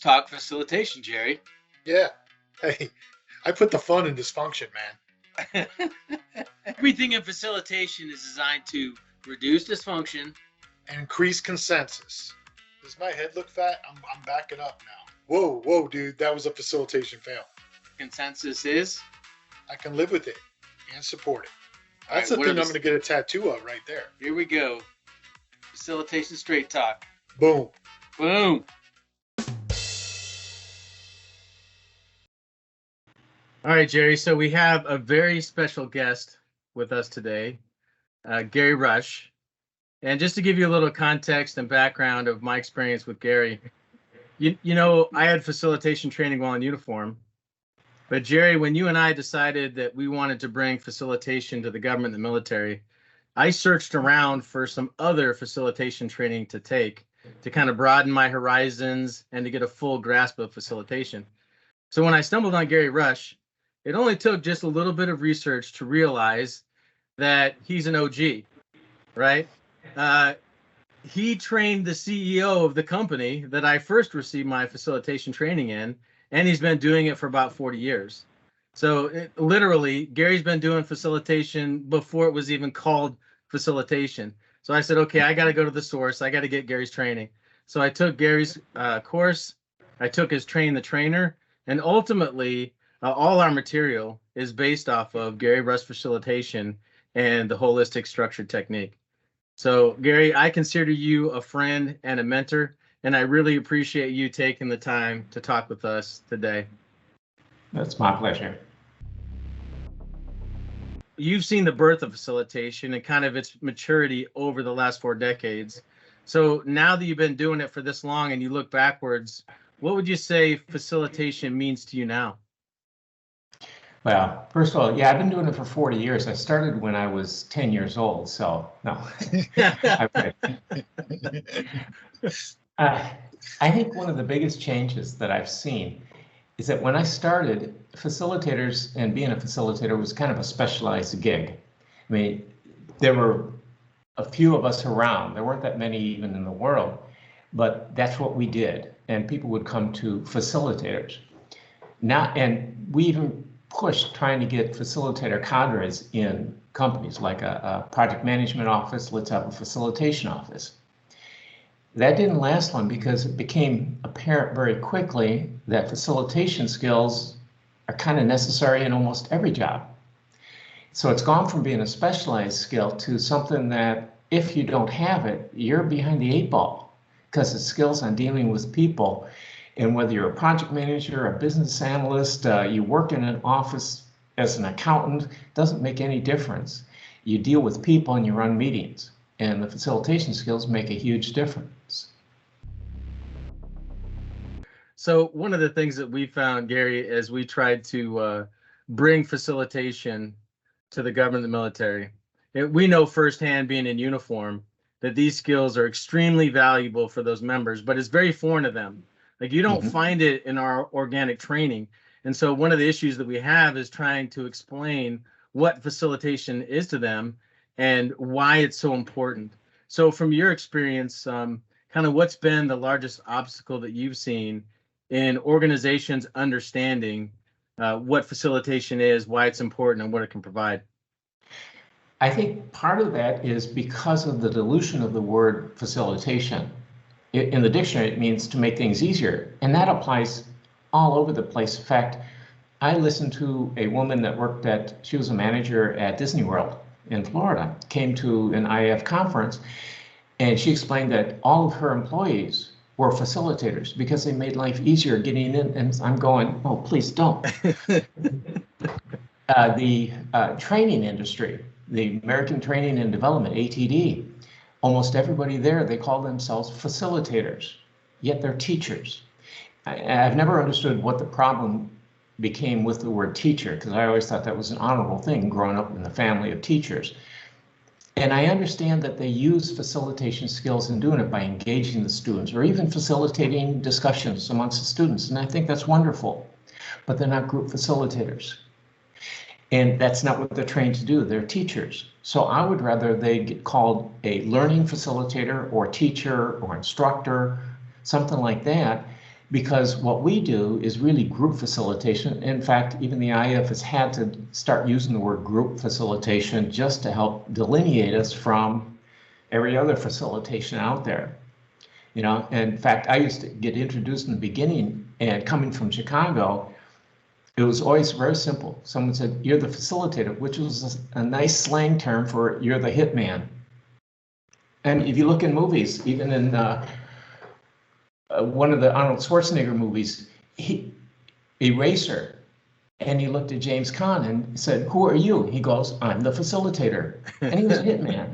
talk facilitation, Jerry. Yeah. Hey, I put the fun in dysfunction, man. Everything in facilitation is designed to reduce dysfunction. Increase consensus. Does my head look fat? I'm backing up now. Whoa, dude. That was a facilitation fail. Consensus is? I can live with it and support it. That's All the right, thing I'm going to get a tattoo of right there. Here we go. Facilitation straight talk. Boom. Boom. All right, Jerry. So we have a very special guest with us today, Gary Rush. And just to give you a little context and background of my experience with Gary, you know, I had facilitation training while in uniform. But Jerry, when you and I decided that we wanted to bring facilitation to the government and the military, I searched around for some other facilitation training to take to kind of broaden my horizons and to get a full grasp of facilitation. So when I stumbled on Gary Rush, it only took just a little bit of research to realize that he's an OG, right? He trained the CEO of the company that I first received my facilitation training in, and he's been doing it for about 40 years. So literally, Gary's been doing facilitation before it was even called facilitation. So I said, okay, I got to go to the source. I got to get Gary's training. So I took Gary's course. I took his Train the Trainer, and ultimately, all our material is based off of Gary Rush Facilitation and the holistic structured technique. So Gary, I consider you a friend and a mentor, and I really appreciate you taking the time to talk with us today. That's my pleasure. You've seen the birth of facilitation and kind of its maturity over the last 4 decades. So now that you've been doing it for this long and you look backwards, what would you say facilitation means to you now? Well, first of all, yeah, I've been doing it for 40 years. I started when I was 10 years old, so no. I think one of the biggest changes that I've seen is that when I started, facilitators and being a facilitator was kind of a specialized gig. I mean, there were a few of us around. There weren't that many even in the world, but that's what we did. And people would come to facilitators. Now, and we even pushed trying to get facilitator cadres in companies like a project management office. Let's have a facilitation office. That didn't last long because it became apparent very quickly that facilitation skills are kind of necessary in almost every job. So it's gone from being a specialized skill to something that if you don't have it, you're behind the 8 ball, because it's skills on dealing with people. And whether you're a project manager, a business analyst, you work in an office as an accountant, doesn't make any difference. You deal with people and you run meetings, and the facilitation skills make a huge difference. So one of the things that we found, Gary, as we tried to bring facilitation to the government and the military, we know firsthand, being in uniform, that these skills are extremely valuable for those members, but it's very foreign to them. Like, you don't find it in our organic training. And so one of the issues that we have is trying to explain what facilitation is to them and why it's so important. So from your experience, kind of what's been the largest obstacle that you've seen in organizations understanding what facilitation is, why it's important, and what it can provide? I think part of that is because of the dilution of the word facilitation. In the dictionary, it means to make things easier, and that applies all over the place. In fact, I listened to a woman that she was a manager at Disney World in Florida, came to an IAF conference, and she explained that all of her employees were facilitators because they made life easier getting in. And I'm going, oh, please don't. The training industry, the American Training and Development, ATD, almost everybody there, they call themselves facilitators, yet they're teachers. I've never understood what the problem became with the word teacher, because I always thought that was an honorable thing growing up in the family of teachers. And I understand that they use facilitation skills in doing it by engaging the students or even facilitating discussions amongst the students. And I think that's wonderful, but they're not group facilitators. And that's not what they're trained to do. They're teachers. So I would rather they get called a learning facilitator or teacher or instructor, something like that, because what we do is really group facilitation. In fact, even the IF has had to start using the word group facilitation just to help delineate us from every other facilitation out there. You know, and in fact, I used to get introduced in the beginning, and coming from Chicago, it was always very simple. Someone said, "You're the facilitator," which was a nice slang term for "you're the hitman." And if you look in movies, even in one of the Arnold Schwarzenegger movies, Eraser, and he looked at James Caan and said, "Who are you?" He goes, "I'm the facilitator," and he was a hitman.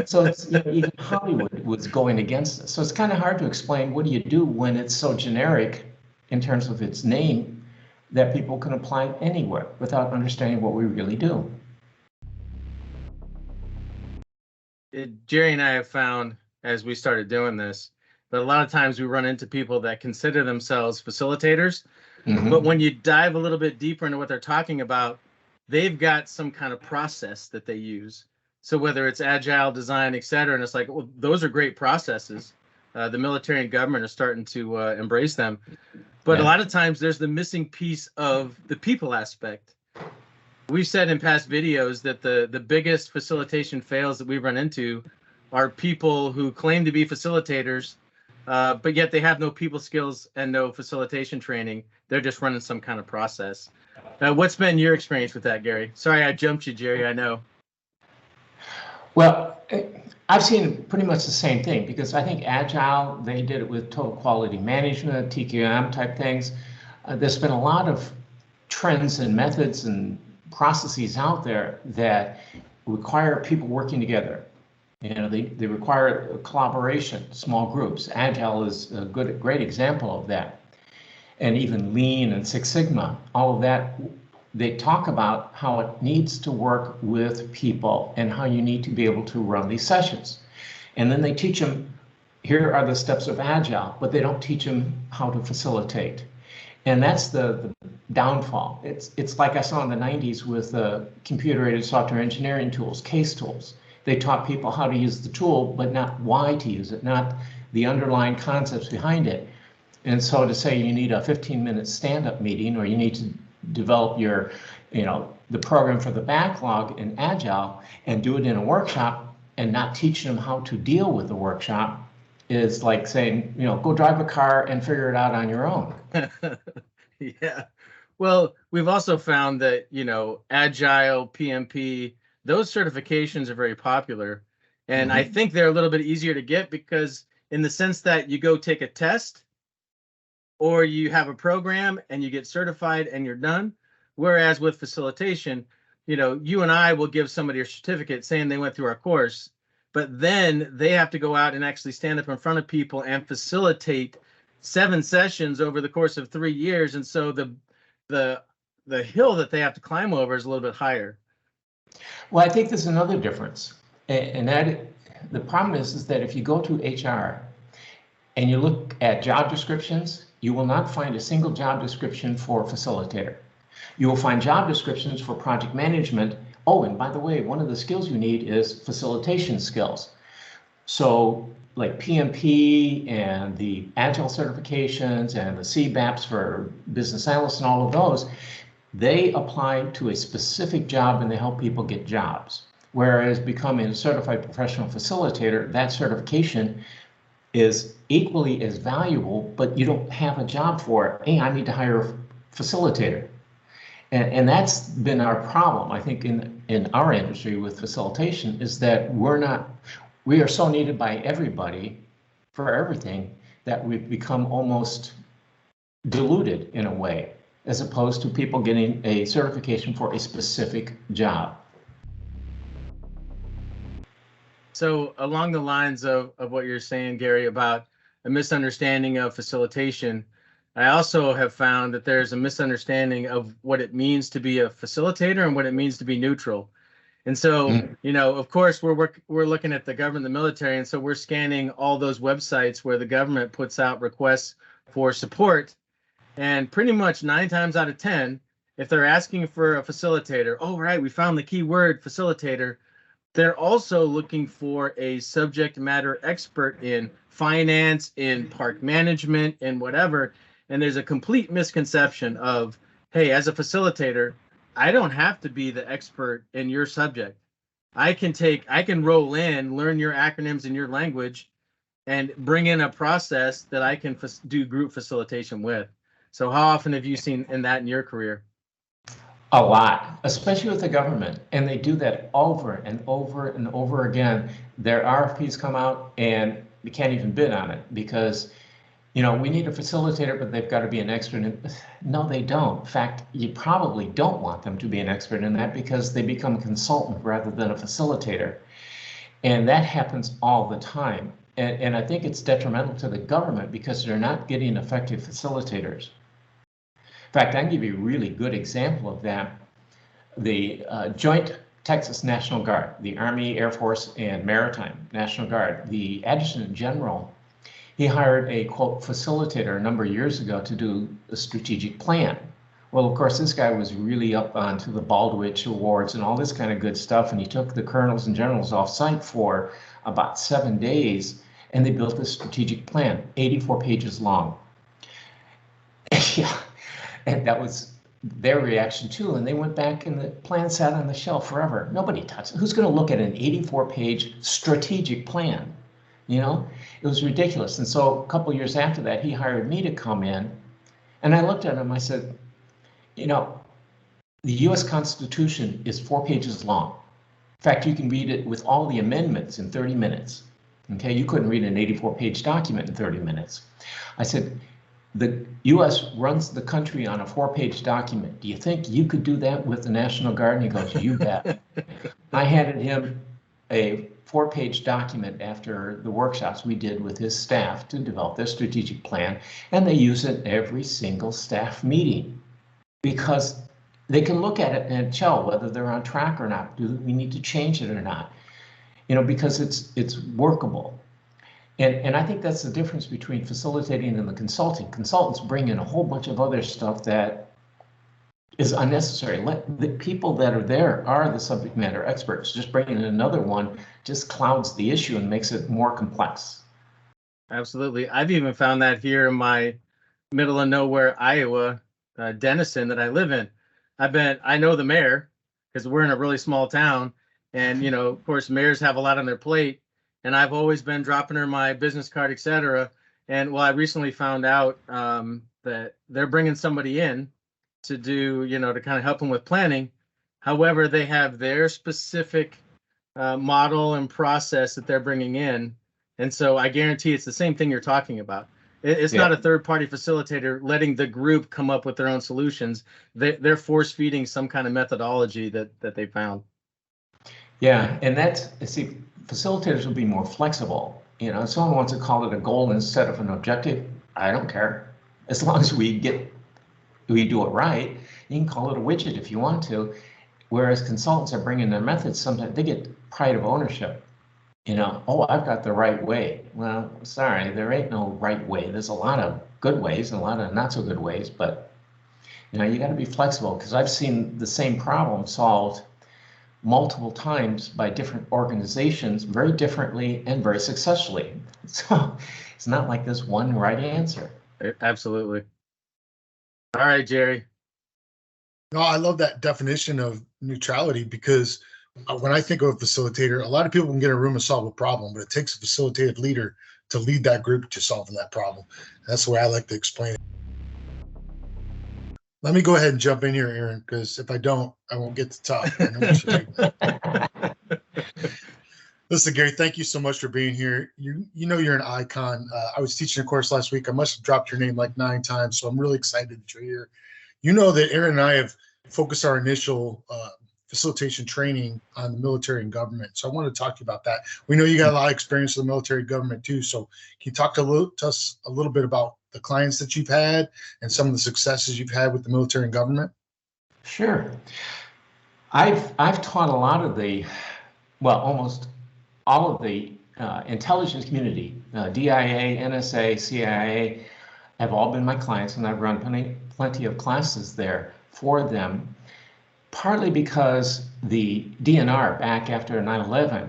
So it's, you know, even Hollywood was going against us. So it's kind of hard to explain what do you do when it's so generic in terms of its name that people can apply it anywhere without understanding what we really do. Jerry and I have found as we started doing this, that a lot of times we run into people that consider themselves facilitators, but when you dive a little bit deeper into what they're talking about, they've got some kind of process that they use. So whether it's agile design, et cetera, and it's like, well, those are great processes. The military and government are starting to embrace them. But a lot of times there's the missing piece of the people aspect. We've said in past videos that the biggest facilitation fails that we run into are people who claim to be facilitators, but yet they have no people skills and no facilitation training. They're just running some kind of process. What's been your experience with that, Gary? Sorry, I jumped you, Jerry, I know. Well, I've seen pretty much the same thing, because I think Agile, they did it with total quality management, TQM type things. There's been a lot of trends and methods and processes out there that require people working together. You know, they require collaboration, small groups. Agile is a great example of that. And even Lean and Six Sigma, all of that, they talk about how it needs to work with people and how you need to be able to run these sessions. And then they teach them, here are the steps of Agile, but they don't teach them how to facilitate. And that's the downfall. It's like I saw in the 90s with computer-aided software engineering tools, CASE tools. They taught people how to use the tool, but not why to use it, not the underlying concepts behind it. And so to say you need a 15-minute stand-up meeting, or you need to develop your, you know, the program for the backlog in Agile and do it in a workshop and not teach them how to deal with the workshop is like saying, you know, go drive a car and figure it out on your own. Yeah. Well, we've also found that, you know, Agile, PMP, those certifications are very popular. And I think they're a little bit easier to get, because in the sense that you go take a test or you have a program and you get certified and you're done. Whereas with facilitation, you know, you and I will give somebody a certificate saying they went through our course, but then they have to go out and actually stand up in front of people and facilitate 7 sessions over the course of 3 years. And so the hill that they have to climb over is a little bit higher. Well, I think there's another difference. And that the problem is that if you go to HR and you look at job descriptions, you will not find a single job description for facilitator. You will find job descriptions for project management. Oh, and by the way, one of the skills you need is facilitation skills. So like PMP and the Agile certifications and the CBAPs for business analysts and all of those, they apply to a specific job and they help people get jobs. Whereas becoming a certified professional facilitator, that certification is equally as valuable, but you don't have a job for it. Hey, I need to hire a facilitator. And that's been our problem, I think, in our industry with facilitation, is that we are so needed by everybody for everything that we've become almost diluted in a way, as opposed to people getting a certification for a specific job. So along the lines of what you're saying, Gary, about a misunderstanding of facilitation, I also have found that there's a misunderstanding of what it means to be a facilitator and what it means to be neutral. And so, you know, of course, we're looking at the government, the military, and so we're scanning all those websites where the government puts out requests for support. And pretty much 9 times out of 10, if they're asking for a facilitator, oh, right, we found the key word facilitator, they're also looking for a subject matter expert in finance, in park management, in whatever. And there's a complete misconception of, hey, as a facilitator, I don't have to be the expert in your subject. I can roll in, learn your acronyms in your language, and bring in a process that I can do group facilitation with. So how often have you seen that in your career? A lot, especially with the government, and they do that over and over and over again. Their RFPs come out and we can't even bid on it because, you know, we need a facilitator, but they've got to be an expert in. No, they don't. In fact, you probably don't want them to be an expert in that because they become a consultant rather than a facilitator. And that happens all the time. And I think it's detrimental to the government because they're not getting effective facilitators. In fact, I can give you a really good example of that. The Joint Texas National Guard, the Army, Air Force, and Maritime National Guard, the Adjutant General, he hired a, quote, facilitator a number of years ago to do a strategic plan. Well, of course, this guy was really up onto the Baldwin Awards and all this kind of good stuff, and he took the colonels and generals off site for about 7 days, and they built this strategic plan, 84 pages long. Yeah. And that was their reaction too. And they went back and the plan sat on the shelf forever. Nobody touched it. Who's going to look at an 84-page strategic plan? You know, it was ridiculous. And so a couple years after that, he hired me to come in. And I looked at him, I said, you know, the US Constitution is 4 pages long. In fact, you can read it with all the amendments in 30 minutes. Okay, you couldn't read an 84-page document in 30 minutes. I said, the U.S. runs the country on a 4-page document. Do you think you could do that with the National Guard? And he goes, you bet. I handed him a 4-page document after the workshops we did with his staff to develop their strategic plan, and they use it every single staff meeting because they can look at it and tell whether they're on track or not. Do we need to change it or not? You know, because it's workable. And I think that's the difference between facilitating and the consulting. Consultants bring in a whole bunch of other stuff that is unnecessary. Let the people that are there are the subject matter experts. Just bringing in another one just clouds the issue and makes it more complex. Absolutely. I've even found that here in my middle of nowhere, Iowa, Denison that I live in. I know the mayor because we're in a really small town. And, you know, of course, mayors have a lot on their plate. And I've always been dropping her my business card, etc. And well, I recently found out that they're bringing somebody in to do, you know, to kind of help them with planning. However, they have their specific model and process that they're bringing in. And so I guarantee it's the same thing you're talking about. It's not a third-party facilitator letting the group come up with their own solutions. They're force-feeding some kind of methodology that they found. Yeah, and that's, see, facilitators will be more flexible. You know, if someone wants to call it a goal instead of an objective, I don't care. As long as we do it right, you can call it a widget if you want to. Whereas consultants are bringing their methods, sometimes they get pride of ownership. You know, oh, I've got the right way. Well, sorry, there ain't no right way. There's a lot of good ways and a lot of not so good ways, but you know, you got to be flexible because I've seen the same problem solved multiple times by different organizations very differently and very successfully. So it's not like there's one right answer. Absolutely. All right, Jerry. No, I love that definition of neutrality because when I think of a facilitator, a lot of people can get in a room and solve a problem, but it takes a facilitative leader to lead that group to solving that problem. That's the way I like to explain it. Let me go ahead and jump in here, Aaron, because if I don't, I won't get to talk. I know what you're doing. Listen, Gary, thank you so much for being here. You know you're an icon. I was teaching a course last week. I must have dropped your name like 9 times, so I'm really excited that you're here. You know that Aaron and I have focused our initial facilitation training on the military and government. So I want to talk to you about that. We know you got a lot of experience with the military government too. So can you talk to us a little bit about the clients that you've had and some of the successes you've had with the military and government? Sure. I've taught a lot of the, well, almost all of the intelligence community, DIA, NSA, CIA, have all been my clients, and I've run plenty of classes there for them, partly because the DNR back after 9/11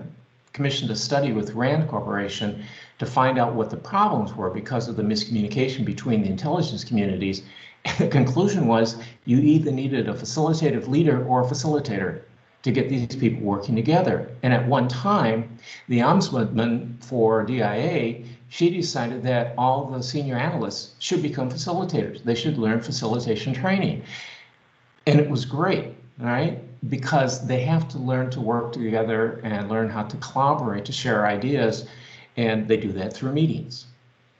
commissioned a study with RAND Corporation to find out what the problems were because of the miscommunication between the intelligence communities. And the conclusion was you either needed a facilitative leader or a facilitator to get these people working together. And at one time, the ombudsman for DIA, she decided that all the senior analysts should become facilitators. They should learn facilitation training. And it was great, right? Because they have to learn to work together and learn how to collaborate, to share ideas, and they do that through meetings.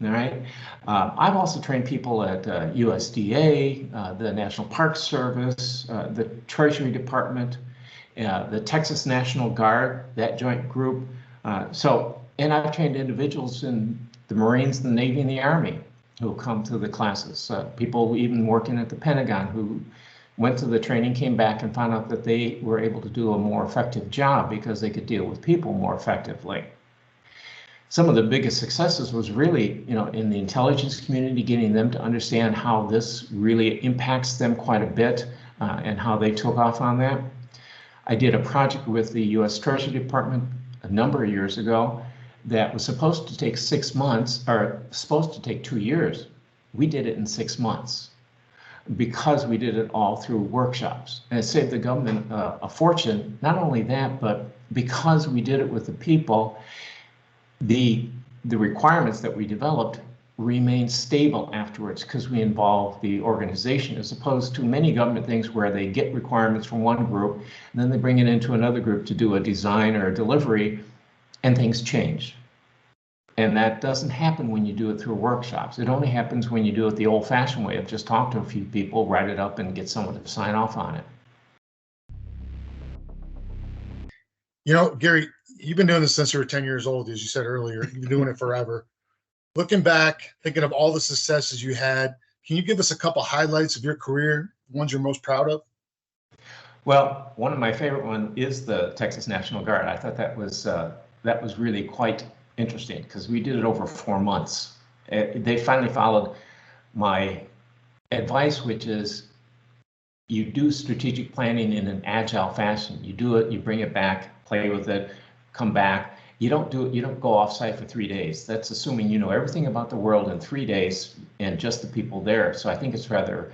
All right. I've also trained people at USDA, the National Park Service, the Treasury Department, the Texas National Guard, that joint group. And I've trained individuals in the Marines, the Navy, and the Army who come to the classes. People even working at the Pentagon who went to the training, came back and found out that they were able to do a more effective job because they could deal with people more effectively. Some of the biggest successes was really, in the intelligence community, getting them to understand how this really impacts them quite a bit and how they took off on that. I did a project with the U.S. Treasury Department a number of years ago that was supposed to take 6 months, or supposed to take 2 years. We did it in 6 months because we did it all through workshops. And it saved the government a fortune. Not only that, but because we did it with the people, the requirements that we developed remain stable afterwards because we involve the organization, as opposed to many government things where they get requirements from one group and then they bring it into another group to do a design or a delivery, and things change. And that doesn't happen when you do it through workshops. It only happens when you do it the old-fashioned way of just talk to a few people, write it up, and get someone to sign off on it. Gary, you've been doing this since you were 10 years old, as you said earlier. You've been doing it forever. Looking back, thinking of all the successes you had, can you give us a couple highlights of your career, ones you're most proud of? Well, one of my favorite ones is the Texas National Guard. I thought that was really quite interesting because we did it over 4 months. They finally followed my advice, which is you do strategic planning in an agile fashion. You do it, you bring it back, play with it, come back. You don't go off site for 3 days. That's assuming you know everything about the world in 3 days and just the people there. So I think it's rather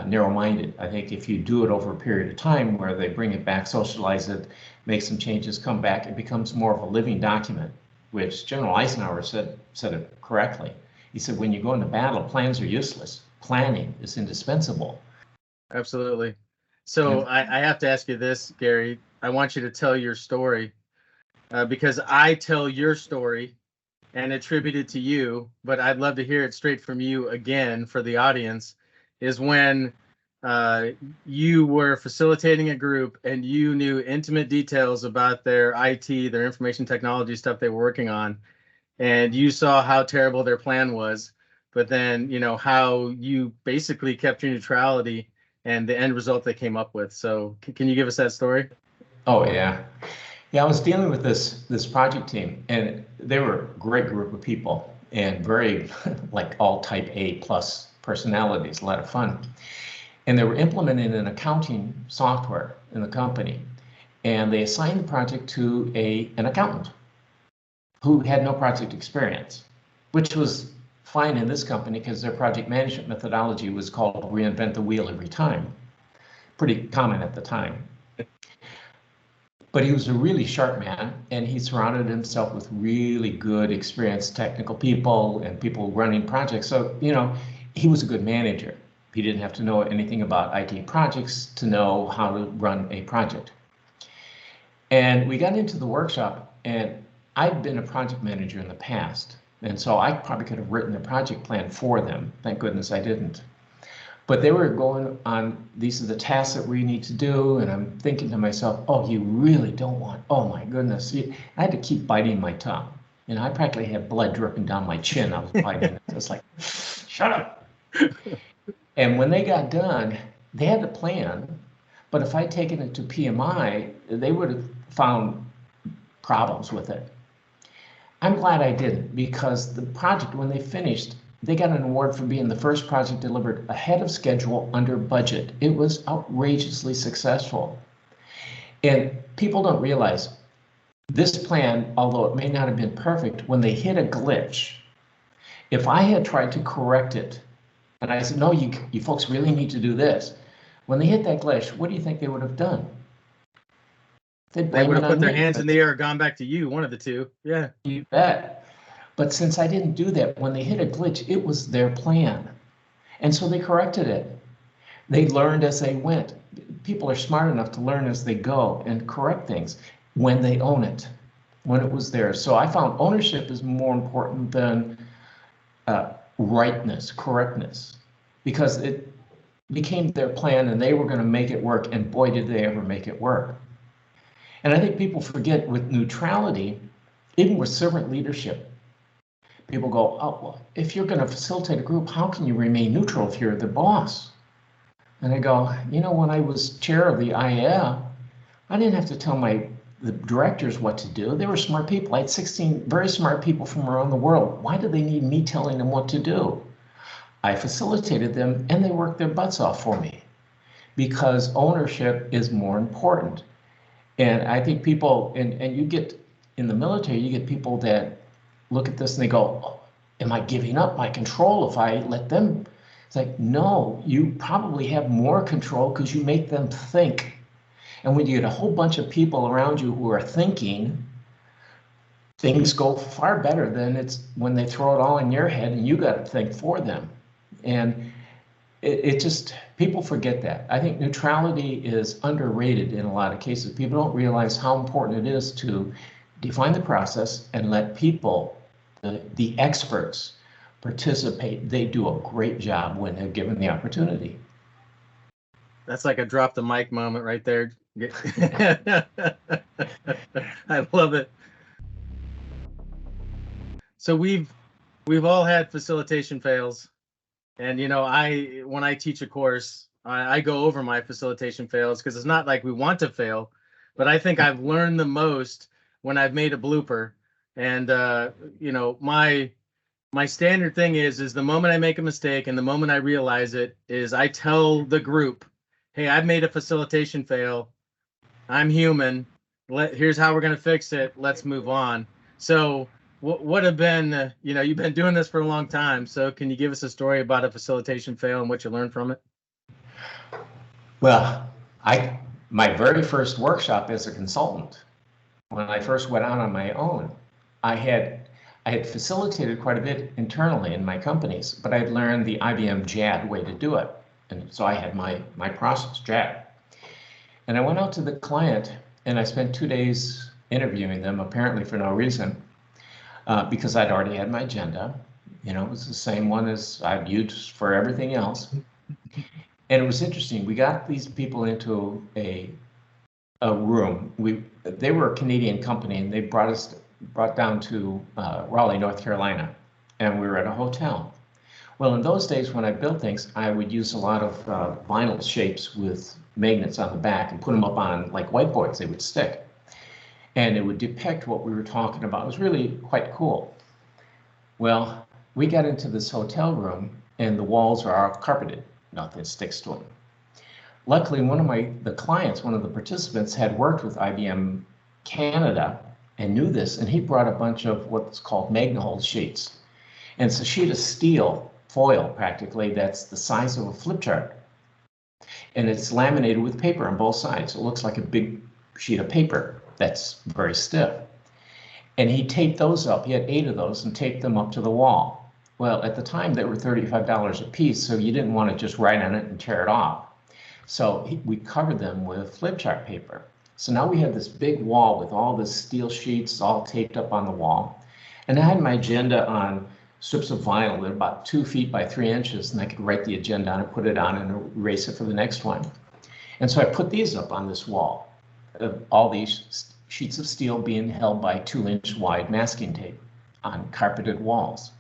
narrow-minded. I think if you do it over a period of time where they bring it back, socialize it, make some changes, come back, it becomes more of a living document, which General Eisenhower said it correctly. He said, when you go into battle, plans are useless. Planning is indispensable. Absolutely. So I have to ask you this, Gary. I want you to tell your story because I tell your story and attribute it to you, but I'd love to hear it straight from you again for the audience, is when you were facilitating a group and you knew intimate details about their IT, their information technology stuff they were working on, and you saw how terrible their plan was, but then, how you basically kept your neutrality and the end result they came up with. So can you give us that story? Oh, yeah. Yeah, I was dealing with this project team, and they were a great group of people and very like all type A plus personalities, a lot of fun. And they were implementing an accounting software in the company. And they assigned the project to an accountant who had no project experience, which was fine in this company because their project management methodology was called reinvent the wheel every time. Pretty common at the time. But he was a really sharp man, and he surrounded himself with really good, experienced technical people and people running projects. So, he was a good manager. He didn't have to know anything about IT projects to know how to run a project. And we got into the workshop, and I'd been a project manager in the past. And so I probably could have written a project plan for them. Thank goodness I didn't. But they were going on, these are the tasks that we need to do. And I'm thinking to myself, oh, you really don't want, oh my goodness. I had to keep biting my tongue. I practically had blood dripping down my chin. I was biting it. I was like, shut up. And when they got done, they had a plan. But if I'd taken it to PMI, they would have found problems with it. I'm glad I didn't, because the project, when they finished, they got an award for being the first project delivered ahead of schedule under budget. It was outrageously successful. And people don't realize this plan, although it may not have been perfect, when they hit a glitch, if I had tried to correct it, and I said, no, you folks really need to do this, when they hit that glitch, what do you think they would have done? They would have put their hands in the air or gone back to you, one of the two. Yeah. You bet. But since I didn't do that, when they hit a glitch, it was their plan. And so they corrected it. They learned as they went. People are smart enough to learn as they go and correct things when they own it, when it was theirs. So I found ownership is more important than rightness, correctness, because it became their plan and they were going to make it work. And boy, did they ever make it work. And I think people forget with neutrality, even with servant leadership, people go, oh, well, if you're going to facilitate a group, how can you remain neutral if you're the boss? And I go, you know, when I was chair of the IAF, I didn't have to tell the directors what to do. They were smart people. I had 16 very smart people from around the world. Why did they need me telling them what to do? I facilitated them and they worked their butts off for me because ownership is more important. And I think people, and you get in the military, you get people that look at this and they go, oh, am I giving up my control if I let them? It's like, no, you probably have more control because you make them think. And when you get a whole bunch of people around you who are thinking, things go far better than it's when they throw it all in your head and you got to think for them. And it just, people forget that. I think neutrality is underrated in a lot of cases. People don't realize how important it is to define the process and let people, the experts, participate. They do a great job when they're given the opportunity. That's like a drop the mic moment right there. I love it. So we've all had facilitation fails. And, you know, when I teach a course, I go over my facilitation fails because it's not like we want to fail, but I think I've learned the most when I've made a blooper. And, you know, my standard thing is the moment I make a mistake and the moment I realize it is I tell the group, hey, I've made a facilitation fail. I'm human. Here's how we're going to fix it. Let's move on. So what have been, you know, you've been doing this for a long time. So can you give us a story about a facilitation fail and what you learned from it? Well, my very first workshop as a consultant, when I first went out on my own, I had facilitated quite a bit internally in my companies, but I'd learned the IBM JAD way to do it. And so I had my process, JAD. And I went out to the client and I spent 2 days interviewing them, apparently for no reason, because I'd already had my agenda. You know, it was the same one as I've used for everything else. And it was interesting. We got these people into a room. They were a Canadian company and they brought down to Raleigh, North Carolina, and we were at a hotel. Well, in those days when I built things, I would use a lot of vinyl shapes with magnets on the back and put them up on like whiteboards. They would stick. And it would depict what we were talking about. It was really quite cool. Well, we got into this hotel room and the walls are all carpeted. Nothing sticks to them. Luckily, one of the clients, one of the participants, had worked with IBM Canada and knew this, and he brought a bunch of what's called Magnahold sheets. And it's a sheet of steel, foil practically, that's the size of a flip chart. And it's laminated with paper on both sides. It looks like a big sheet of paper that's very stiff. And he taped those up. He had 8 of those and taped them up to the wall. Well, at the time, they were $35 a piece, so you didn't want to just write on it and tear it off. So we covered them with flip chart paper. So now we had this big wall with all the steel sheets all taped up on the wall. And I had my agenda on strips of vinyl that are about 2 feet by 3 inches, and I could write the agenda on it, put it on, and erase it for the next one. And so I put these up on this wall, all these sheets of steel being held by 2-inch wide masking tape on carpeted walls.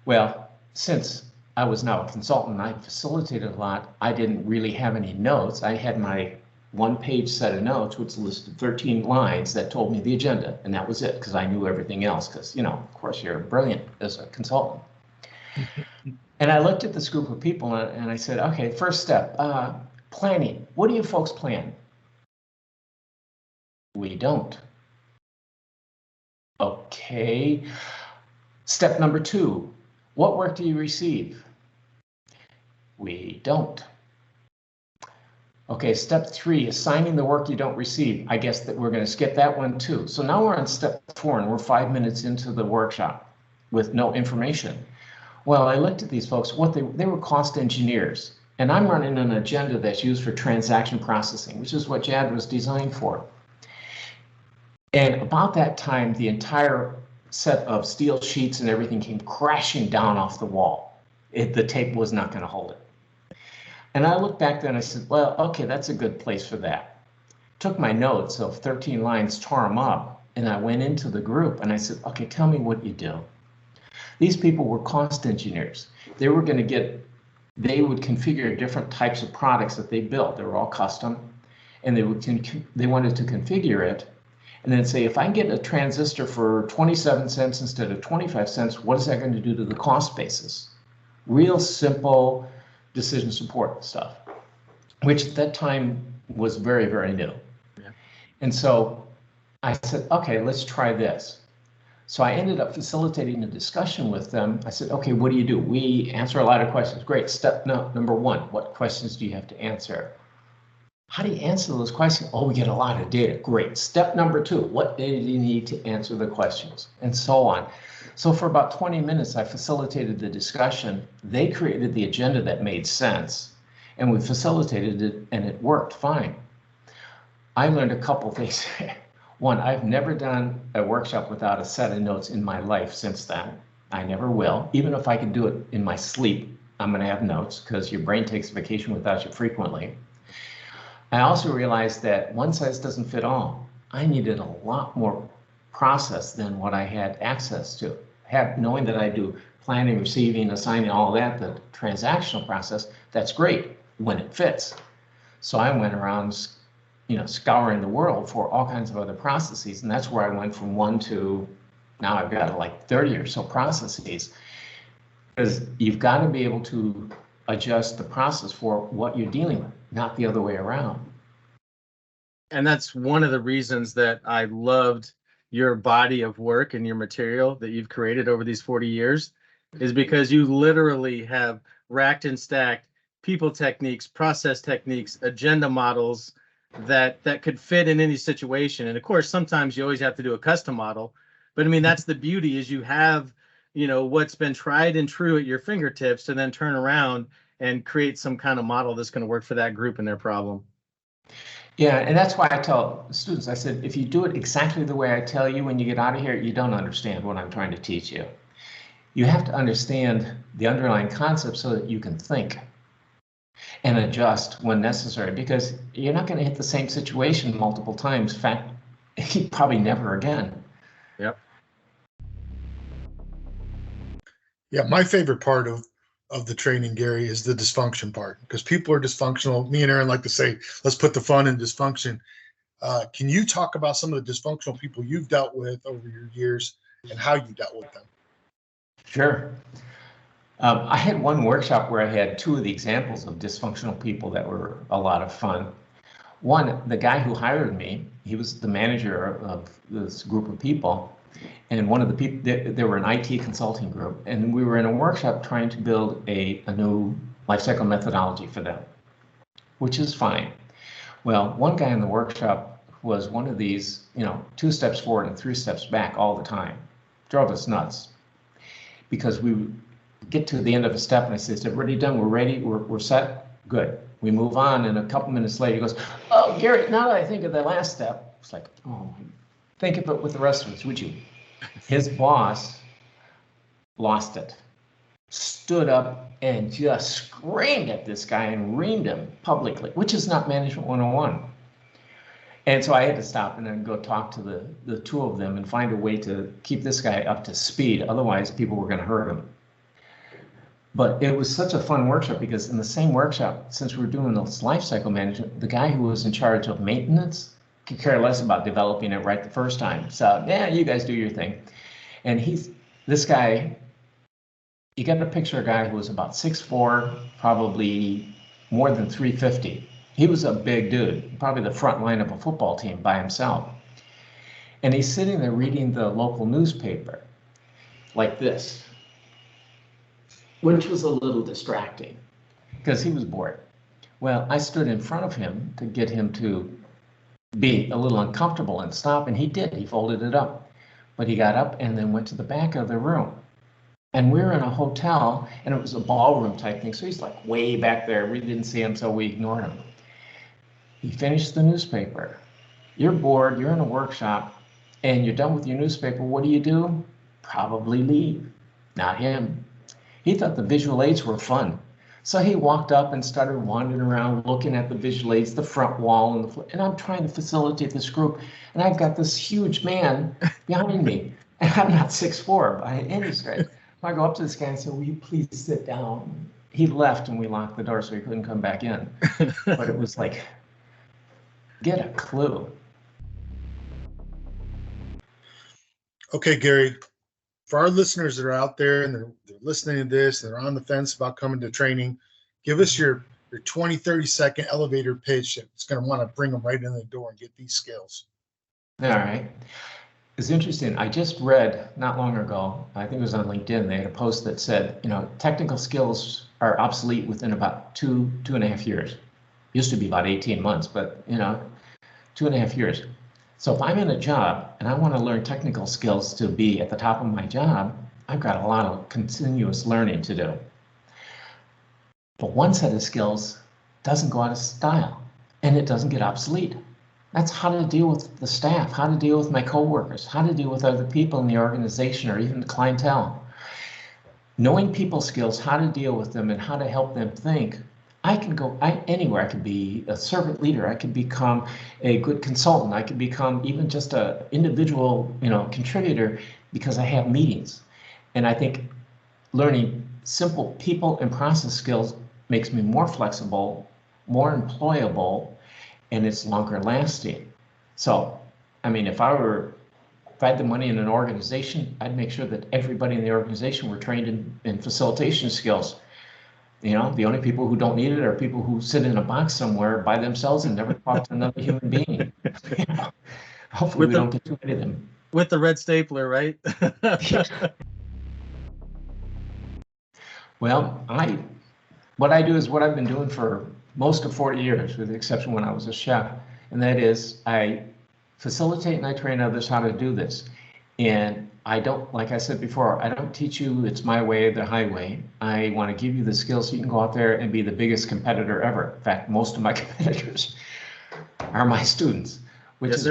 Well, since I was now a consultant and I facilitated a lot, I didn't really have any notes. I had my 1-page set of notes, which listed 13 lines that told me the agenda, and that was it, because I knew everything else, because, you know, of course, you're brilliant as a consultant. And I looked at this group of people and I said, okay, first step, planning. What do you folks plan? We don't. Okay. Step number 2, what work do you receive? We don't. Okay, step 3, assigning the work you don't receive. I guess that we're going to skip that one too. So now we're on step 4 and we're 5 minutes into the workshop with no information. Well, I looked at these folks, they were cost engineers, and I'm running an agenda that's used for transaction processing, which is what JAD was designed for. And about that time, the entire set of steel sheets and everything came crashing down off the wall. The tape was not going to hold it. And I looked back there and I said, well, okay, that's a good place for that. Took my notes of 13 lines, tore them up, and I went into the group and I said, okay, tell me what you do. These people were cost engineers. They would configure different types of products that they built. They were all custom, and they wanted to configure it and then say, if I get a transistor for 27 cents instead of 25 cents, what is that going to do to the cost basis? Real simple decision support stuff, which at that time was very, very new. Yeah. And so I said, okay, let's try this. So I ended up facilitating a discussion with them. I said, okay, what do? We answer a lot of questions. Great. Step number 1, what questions do you have to answer? How do you answer those questions? Oh, we get a lot of data. Great. Step number 2, what data do you need to answer the questions? And so on. So for about 20 minutes, I facilitated the discussion. They created the agenda that made sense, and we facilitated it, and it worked fine. I learned a couple things. 1, I've never done a workshop without a set of notes in my life since then. I never will. Even if I can do it in my sleep, I'm going to have notes because your brain takes vacation without you frequently. I also realized that one size doesn't fit all. I needed a lot more process than what I had access to. Knowing that I do planning, receiving, assigning, all that, the transactional process, that's great when it fits. So I went around, scouring the world for all kinds of other processes, and that's where I went from 1 to now I've got like 30 or so processes, because you've got to be able to adjust the process for what you're dealing with, not the other way around. And that's one of the reasons that I loved your body of work and your material that you've created over these 40 years, is because you literally have racked and stacked people techniques, process techniques, agenda models that could fit in any situation. And of course, sometimes you always have to do a custom model, but I mean, that's the beauty, is you have, what's been tried and true at your fingertips to then turn around and create some kind of model that's going to work for that group and their problem. Yeah, and that's why I tell students, I said, if you do it exactly the way I tell you when you get out of here, you don't understand what I'm trying to teach you. You have to understand the underlying concept so that you can think and adjust when necessary, because you're not going to hit the same situation multiple times. In fact, probably never again. Yep. Yeah, my favorite part of the training, Gary, is the dysfunction part, because people are dysfunctional. Me and Aaron like to say, let's put the fun in dysfunction. Can you talk about some of the dysfunctional people you've dealt with over your years and how you dealt with them? Sure. I had one workshop where I had 2 of the examples of dysfunctional people that were a lot of fun. One, the guy who hired me, he was the manager of this group of people. And one of the people, they were an IT consulting group, and we were in a workshop trying to build a new lifecycle methodology for them, which is fine. Well, one guy in the workshop was one of these, 2 steps forward and 3 steps back all the time. Drove us nuts, because we would get to the end of a step and I said, everybody done? We're ready? We're set? Good. We move on, and a couple minutes later he goes, oh, Gary, now that I think of the last step, it's like, oh, think of it with the rest of us, would you? His boss lost it, stood up and just screamed at this guy and reamed him publicly, which is not management 101. And so I had to stop and then go talk to the 2 of them and find a way to keep this guy up to speed. Otherwise, people were going to hurt him. But it was such a fun workshop, because in the same workshop, since we were doing this life cycle management, the guy who was in charge of maintenance could care less about developing it right the first time. So, yeah, you guys do your thing. And this guy, you got to picture a guy who was about 6'4", probably more than 350. He was a big dude, probably the front line of a football team by himself. And he's sitting there reading the local newspaper like this, which was a little distracting because he was bored. Well, I stood in front of him to get him to be a little uncomfortable and stop, and he did. He folded it up. But he got up and then went to the back of the room. And we were in a hotel, and it was a ballroom type thing, so he's like way back there. We didn't see him, so we ignored him. He finished the newspaper. You're bored, you're in a workshop, and you're done with your newspaper. What do? Probably leave. Not him. He thought the visual aids were fun. So he walked up and started wandering around looking at the visual aids, the front wall, and I'm trying to facilitate this group. And I've got this huge man behind me, and I'm not 6'4" by any stretch. I go up to this guy and say, will you please sit down? He left and we locked the door so he couldn't come back in. But it was like, get a clue. Okay, Gary, for our listeners that are out there and they're listening to this, they're on the fence about coming to training, give us your 20, 30-second elevator pitch that's going to want to bring them right in the door and get these skills. All right. It's interesting. I just read not long ago, I think it was on LinkedIn, they had a post that said, technical skills are obsolete within about 2.5 years. Used to be about 18 months, but 2.5 years. So if I'm in a job and I want to learn technical skills to be at the top of my job, I've got a lot of continuous learning to do. But one set of skills doesn't go out of style and it doesn't get obsolete. That's how to deal with the staff, how to deal with my coworkers, how to deal with other people in the organization or even the clientele. Knowing people skills, how to deal with them and how to help them think. I can go anywhere. I could be a servant leader. I could become a good consultant. I could become even just an individual, contributor because I have meetings. And I think learning simple people and process skills makes me more flexible, more employable, and it's longer lasting. So, if I had the money in an organization, I'd make sure that everybody in the organization were trained in facilitation skills. The only people who don't need it are people who sit in a box somewhere by themselves and never talk to another human being. Hopefully we don't get too many of them. With the red stapler, right? Well, what I do is what I've been doing for most of 40 years, with the exception when I was a chef, and that is I facilitate and I train others how to do this. And I don't, like I said before, I don't teach you it's my way or the highway. I want to give you the skills so you can go out there and be the biggest competitor ever. In fact, most of my competitors are my students, which is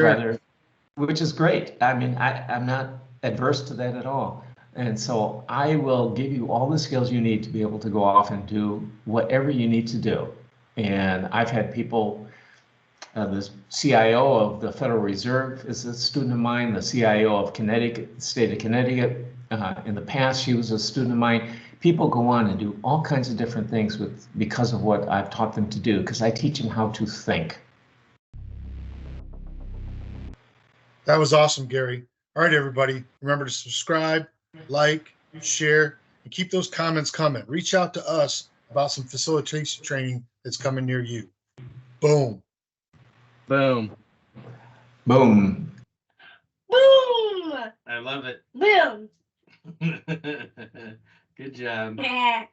great. I'm not adverse to that at all. And so I will give you all the skills you need to be able to go off and do whatever you need to do. And I've had people, the CIO of the Federal Reserve is a student of mine, the CIO of Connecticut, the state of Connecticut. In the past, she was a student of mine. People go on and do all kinds of different things because of what I've taught them to do, because I teach them how to think. That was awesome, Gary. All right, everybody, remember to subscribe, like, share, and keep those comments coming. Reach out to us about some facilitation training that's coming near you. Boom. Boom. Boom. Boom! I love it. Boom! Good job. Yeah.